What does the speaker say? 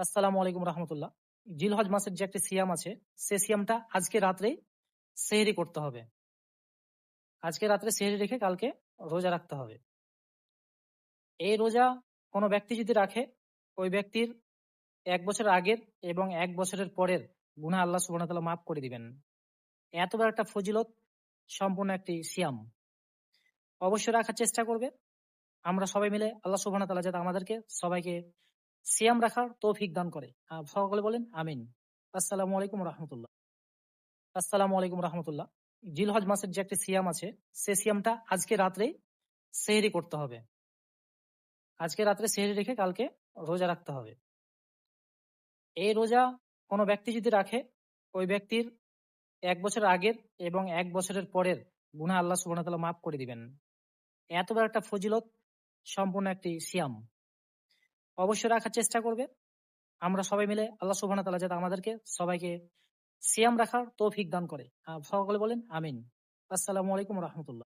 আসসালামু আলাইকুম রহমতুল্লাহ। জিলহজ মাসের যে একটা সিয়াম আছে, সে সিয়ামটা আজকে রাত্রেই সেহরি করতে হবে। আজকে রাত্রে সেহরি রেখে কালকে রোজা রাখতে হবে। এই রোজা কোনো ব্যক্তি যদি রাখে, ওই ব্যক্তির 1 বছর আগের এবং 1 বছরের পরের গুনাহ আল্লাহ সুবহানাহু ওয়া তাআলা মাফ করে দিবেন। এত বড় একটা ফজিলত সম্পূর্ণ একটি সিয়াম। অবশ্যই রাখার চেষ্টা করবে। আমরা সবাই মিলে আল্লাহ সুবহানাহু ওয়া তাআলা যাতে আমাদেরকে সবাইকে সিয়াম রাখার তৌফিক দান করে। সকলে বলেন আমিন। আসসালামু আলাইকুম রহমতুল্লাহ। আসসালামু আলাইকুম রহমতুল্লাহ। জিলহজ মাসের যে একটা সিয়াম আছে, সে সিয়ামটা আজকে রাত্রেই সেহরি করতে হবে। আজকে রাত্রে সেহরি রেখে কালকে রোজা রাখতে হবে। এই রোজা কোনো ব্যক্তি যদি রাখে, ওই ব্যক্তির 1 বছর আগের এবং 1 বছরের পরের গুনাহ আল্লাহ সুবহানাহু ওয়া তাআলা মাফ করে দিবেন। এত বড় একটা ফজিলত সম্পূর্ণ একটি সিয়াম। অবশ্যই রাখার চেষ্টা করবে। আমরা সবাই মিলে আল্লাহ সুবহানাহু ওয়া তাআলা যাতে আমাদেরকে সবাইকে সিয়াম রাখার তৌফিক দান করে। সকলে বলেন আমিন। আসসালামু আলাইকুম রহমতুল্লাহ।